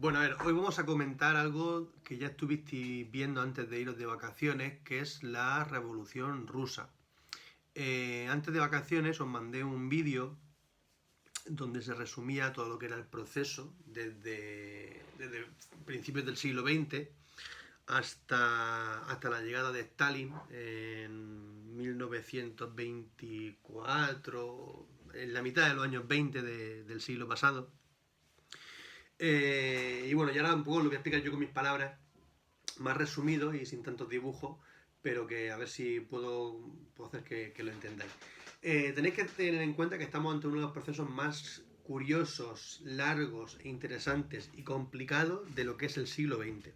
Bueno, a ver, hoy vamos a comentar algo que ya estuvisteis viendo antes de iros de vacaciones, que es la Revolución Rusa. Antes de vacaciones os mandé un vídeo donde se resumía todo lo que era el proceso desde principios del siglo XX hasta la llegada de Stalin en 1924, en la mitad de los años 20 del siglo pasado. Y bueno, ya ahora un poco lo voy a explicar yo con mis palabras, más resumido y sin tantos dibujos, pero que a ver si puedo hacer que lo entendáis. Tenéis que tener en cuenta que estamos ante uno de los procesos más curiosos, largos, interesantes y complicados de lo que es el siglo XX.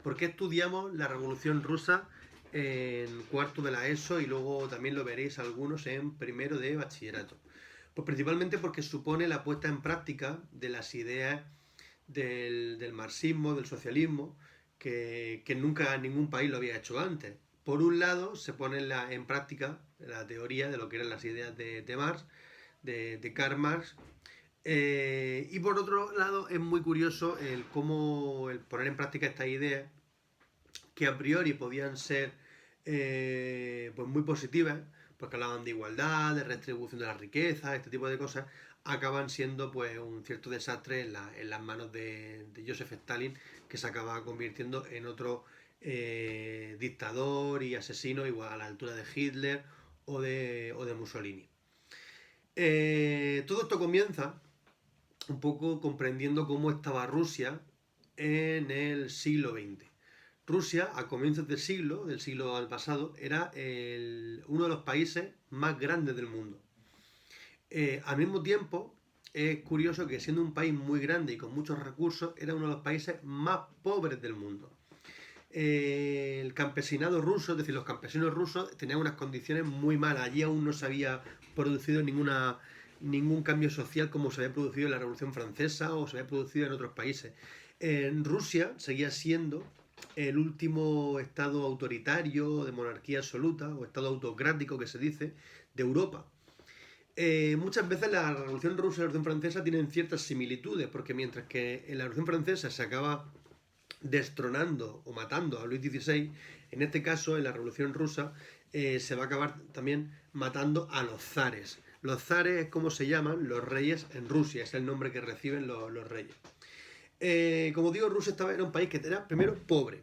¿Por qué estudiamos la Revolución Rusa en cuarto de la ESO y luego también lo veréis algunos en primero de bachillerato? Pues principalmente porque supone la puesta en práctica de las ideas del marxismo, del socialismo, que nunca ningún país lo había hecho antes. Por un lado, se pone en práctica la teoría de lo que eran las ideas de Marx, de Karl Marx, y por otro lado, es muy curioso el cómo el poner en práctica estas ideas, que a priori podían ser pues muy positivas, porque hablaban de igualdad, de redistribución de la riqueza, este tipo de cosas, acaban siendo pues un cierto desastre en las manos de Joseph Stalin, que se acaba convirtiendo en otro dictador y asesino igual a la altura de Hitler o de Mussolini. Todo esto comienza un poco comprendiendo cómo estaba Rusia en el siglo XX. Rusia, a comienzos del siglo al pasado, era uno de los países más grandes del mundo. Al mismo tiempo, es curioso que siendo un país muy grande y con muchos recursos, era uno de los países más pobres del mundo. El campesinado ruso, es decir, los campesinos rusos, tenían unas condiciones muy malas. Allí aún no se había producido ningún cambio social como se había producido en la Revolución Francesa o se había producido en otros países. En Rusia seguía siendo el último estado autoritario de monarquía absoluta o estado autocrático que se dice de Europa. Muchas veces la Revolución Rusa y la Revolución Francesa tienen ciertas similitudes, porque mientras que en la Revolución Francesa se acaba destronando o matando a Luis XVI, en este caso en la Revolución Rusa se va a acabar también matando a los zares. Los zares es como se llaman los reyes en Rusia, es el nombre que reciben los reyes. Como digo, Rusia era un país que era primero pobre.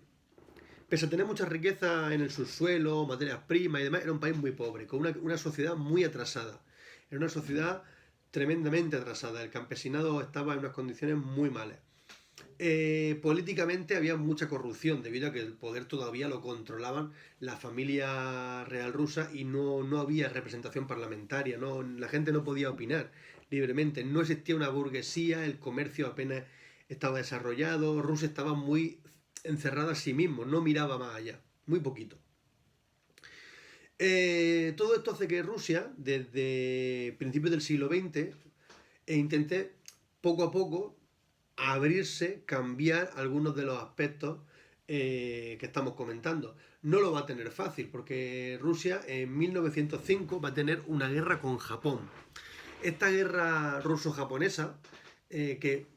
Pese a tener mucha riqueza en el subsuelo, materias primas y demás, era un país muy pobre, con una sociedad muy atrasada. Era una sociedad tremendamente atrasada. El campesinado estaba en unas condiciones muy malas. Políticamente había mucha corrupción debido a que el poder todavía lo controlaban la familia real rusa y no había representación parlamentaria, la gente no podía opinar libremente, no existía una burguesía, el comercio apenas estaba desarrollado, Rusia estaba muy encerrada a sí mismo, no miraba más allá, muy poquito. Todo esto hace que Rusia, desde principios del siglo XX, intente poco a poco abrirse, cambiar algunos de los aspectos que estamos comentando. No lo va a tener fácil, porque Rusia en 1905 va a tener una guerra con Japón. Esta guerra ruso-japonesa, ¿quién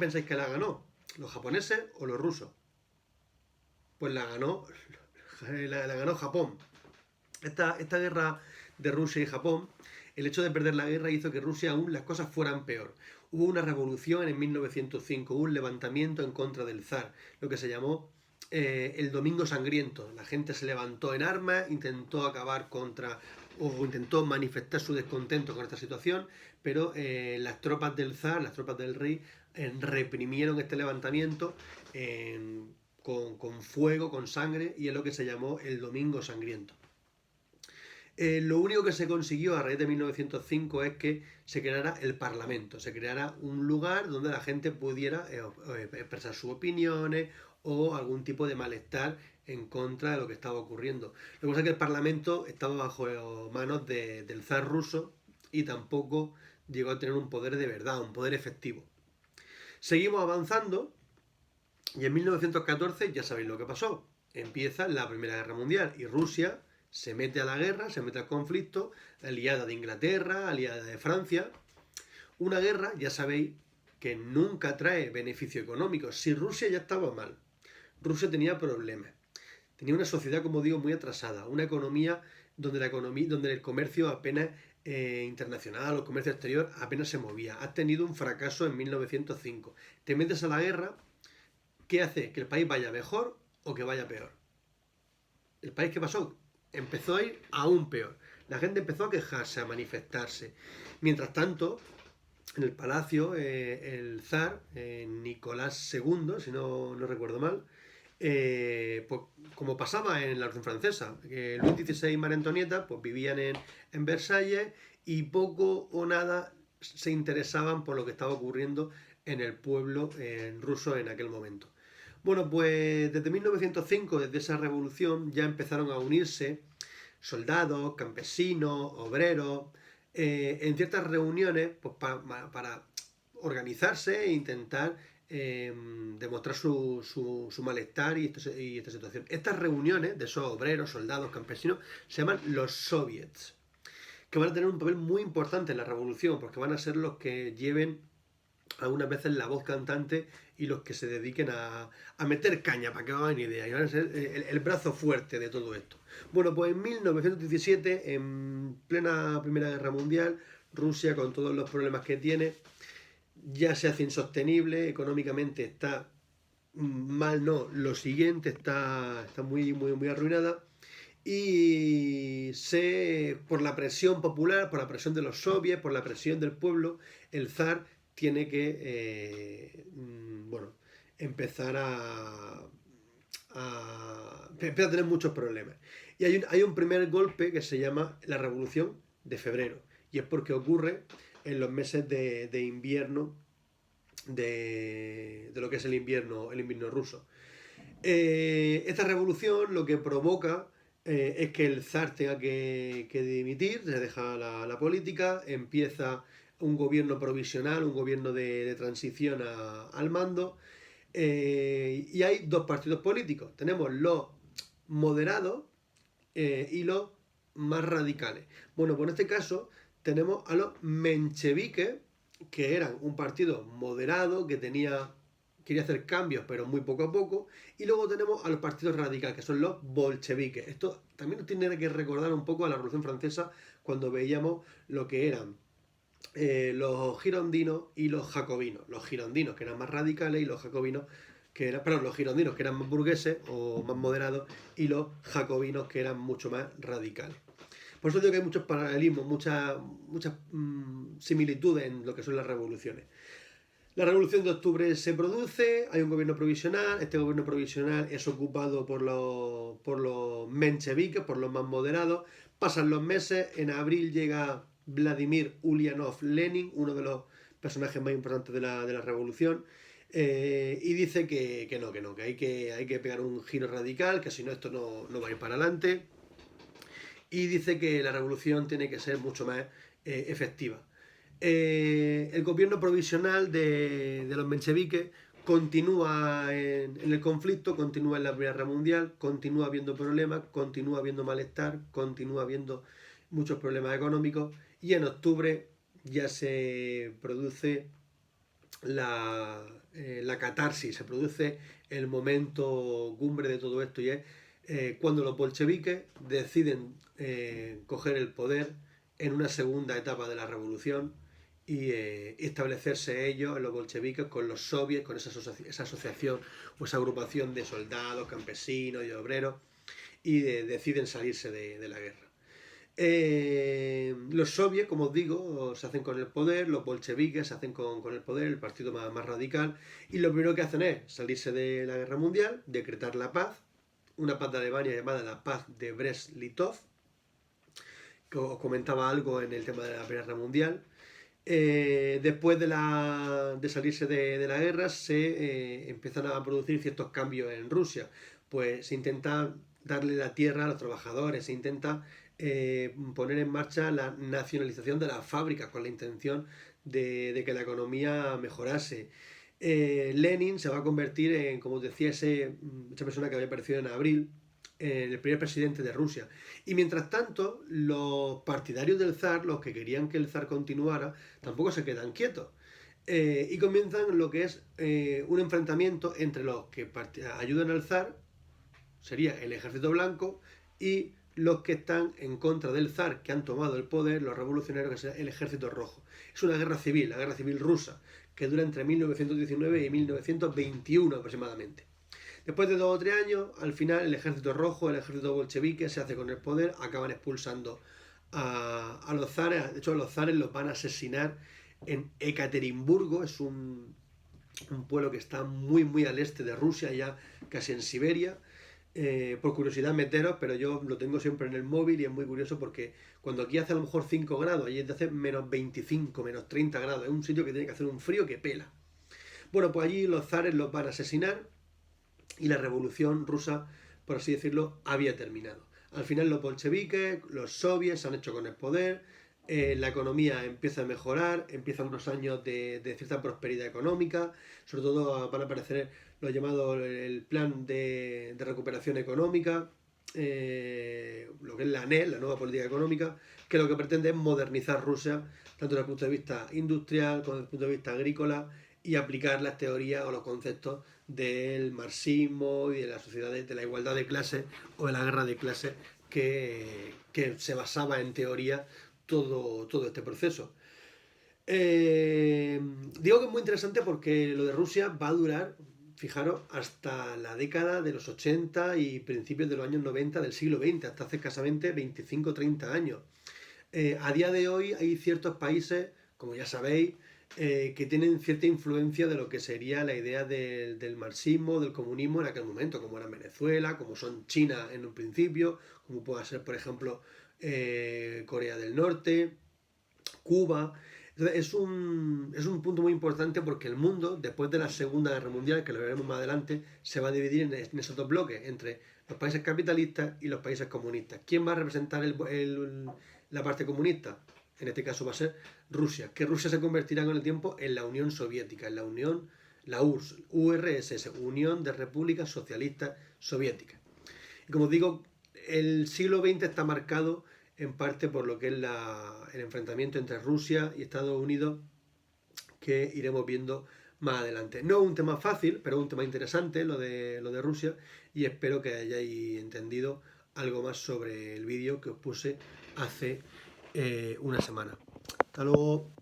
pensáis que la ganó? ¿Los japoneses o los rusos? Pues la ganó Japón. Esta guerra de Rusia y Japón, el hecho de perder la guerra hizo que Rusia aún las cosas fueran peor. Hubo una revolución en 1905, hubo un levantamiento en contra del zar, lo que se llamó el Domingo Sangriento. La gente se levantó en armas, intentó intentó manifestar su descontento con esta situación, pero las tropas del zar, las tropas del rey, reprimieron este levantamiento con fuego, con sangre, y es lo que se llamó el Domingo Sangriento. Lo único que se consiguió a raíz de 1905 es que se creara el Parlamento, se creara un lugar donde la gente pudiera expresar sus opiniones o algún tipo de malestar en contra de lo que estaba ocurriendo. Lo que pasa es que el Parlamento estaba bajo manos del zar ruso y tampoco llegó a tener un poder de verdad, un poder efectivo. Seguimos avanzando y en 1914 ya sabéis lo que pasó. Empieza la Primera Guerra Mundial y Rusia se mete a la guerra, se mete al conflicto, aliada de Inglaterra, aliada de Francia. Una guerra, ya sabéis, que nunca trae beneficio económico. Si Rusia ya estaba mal, Rusia tenía problemas, tenía una sociedad, como digo, muy atrasada, una economía donde el comercio apenas internacional o comercio exterior apenas se movía. Has tenido un fracaso en 1905. Te metes a la guerra, ¿qué hace? ¿Que el país vaya mejor o que vaya peor? ¿El país qué pasó? Empezó a ir aún peor. La gente empezó a quejarse, a manifestarse. Mientras tanto, en el palacio, el zar, Nicolás II, si no recuerdo mal, pues como pasaba en la Revolución Francesa, que Luis XVI y María Antonieta pues vivían en Versalles y poco o nada se interesaban por lo que estaba ocurriendo en el pueblo ruso en aquel momento. Bueno, pues desde 1905, desde esa revolución, ya empezaron a unirse soldados, campesinos, obreros, en ciertas reuniones pues, para organizarse e intentar demostrar su malestar y esta situación. Estas reuniones de esos obreros, soldados, campesinos, se llaman los soviets, que van a tener un papel muy importante en la revolución, porque van a ser los que lleven algunas veces la voz cantante y los que se dediquen a meter caña, para que os hagan idea, y van a ser el brazo fuerte de todo esto. Bueno, pues en 1917, en plena Primera Guerra Mundial, Rusia, con todos los problemas que tiene, ya se hace insostenible, económicamente está mal, no, lo siguiente, está muy arruinada, y por la presión popular, por la presión de los soviets, por la presión del pueblo, el zar tiene que bueno, empezar empieza a tener muchos problemas. Y hay un primer golpe que se llama la Revolución de Febrero, y es porque ocurre en los meses de invierno de lo que es el invierno ruso. Esta revolución lo que provoca es que el zar tenga que dimitir, se deja la política, empieza un gobierno provisional, un gobierno de transición al mando, y hay dos partidos políticos. Tenemos los moderados y los más radicales. Bueno, pues en este caso tenemos a los mencheviques, que eran un partido moderado que quería hacer cambios, pero muy poco a poco. Y luego tenemos a los partidos radicales, que son los bolcheviques. Esto también nos tiene que recordar un poco a la Revolución Francesa, cuando veíamos lo que eran los girondinos y los jacobinos. Los girondinos, que eran más radicales, y los jacobinos, los girondinos, que eran más burgueses o más moderados, y los jacobinos, que eran mucho más radicales. Por eso digo que hay muchos paralelismos, muchas similitudes en lo que son las revoluciones. La Revolución de Octubre se produce, hay un gobierno provisional, este gobierno provisional es ocupado por los mencheviques, por los más moderados, pasan los meses, en abril llega Vladimir Ulyanov Lenin, uno de los personajes más importantes de la revolución, y dice que hay que pegar un giro radical, que si no esto no va a ir para adelante, y dice que la revolución tiene que ser mucho más efectiva. El gobierno provisional de los mencheviques continúa en el conflicto, continúa en la Primera Guerra Mundial, continúa habiendo problemas, continúa habiendo malestar, continúa habiendo muchos problemas económicos, y en octubre ya se produce la catarsis, se produce el momento cumbre de todo esto, y es cuando los bolcheviques deciden coger el poder en una segunda etapa de la revolución y establecerse ellos, los bolcheviques, con los soviets, con esa asociación o esa agrupación de soldados, campesinos y obreros, y deciden salirse de la guerra. Los soviets, como os digo, se hacen con el poder, los bolcheviques se hacen con el poder, el partido más radical, y lo primero que hacen es salirse de la guerra mundial, decretar la paz, una paz de Alemania llamada la paz de Brest-Litov, que os comentaba algo en el tema de la Primera Guerra Mundial. Después de salirse de la guerra, se empiezan a producir ciertos cambios en Rusia. Pues se intenta darle la tierra a los trabajadores, se intenta poner en marcha la nacionalización de las fábricas con la intención de que la economía mejorase. Lenin se va a convertir en, como os decía, esa persona que había aparecido en abril, el primer presidente de Rusia. Y mientras tanto, los partidarios del zar, los que querían que el zar continuara, tampoco se quedan quietos. Y comienzan lo que es un enfrentamiento entre los que ayudan al zar, sería el ejército blanco, y los que están en contra del zar, que han tomado el poder, los revolucionarios, que es el ejército rojo. Es una guerra civil, la guerra civil rusa, que dura entre 1919 y 1921 aproximadamente. Después de 2 o 3 años, al final el ejército rojo, el ejército bolchevique, se hace con el poder, acaban expulsando a los zares. De hecho, los zares los van a asesinar en Ekaterimburgo, es un pueblo que está muy, muy al este de Rusia, ya casi en Siberia. Por curiosidad meteros, pero yo lo tengo siempre en el móvil y es muy curioso porque cuando aquí hace a lo mejor 5 grados, allí hace menos 25, menos 30 grados, es un sitio que tiene que hacer un frío que pela. Bueno, pues allí los zares los van a asesinar y la revolución rusa, por así decirlo, había terminado. Al final los bolcheviques, los soviets se han hecho con el poder, la economía empieza a mejorar, empiezan unos años de cierta prosperidad económica, sobre todo van a aparecer lo llamado el plan de recuperación económica, lo que es la NEL, la nueva política económica, que lo que pretende es modernizar Rusia, tanto desde el punto de vista industrial como desde el punto de vista agrícola, y aplicar las teorías o los conceptos del marxismo y de la sociedad de la igualdad de clases o de la guerra de clases que se basaba en teoría todo este proceso. Digo que es muy interesante porque lo de Rusia va a durar, fijaros, hasta la década de los 80 y principios de los años 90 del siglo XX, hasta hace escasamente 25 o 30 años. A día de hoy hay ciertos países, como ya sabéis, que tienen cierta influencia de lo que sería la idea del marxismo, del comunismo en aquel momento, como era Venezuela, como son China en un principio, como pueda ser, por ejemplo, Corea del Norte, Cuba. Entonces, es un punto muy importante porque el mundo, después de la Segunda Guerra Mundial, que lo veremos más adelante, se va a dividir en esos dos bloques, entre los países capitalistas y los países comunistas. ¿Quién va a representar la parte comunista? En este caso va a ser Rusia, que Rusia se convertirá con el tiempo en la Unión Soviética, en la URSS, Unión de Repúblicas Socialistas Soviéticas. Y como os digo, el siglo XX está marcado en parte por lo que es el enfrentamiento entre Rusia y Estados Unidos, que iremos viendo más adelante. No es un tema fácil, pero es un tema interesante lo de Rusia, y espero que hayáis entendido algo más sobre el vídeo que os puse hace una semana. Hasta luego.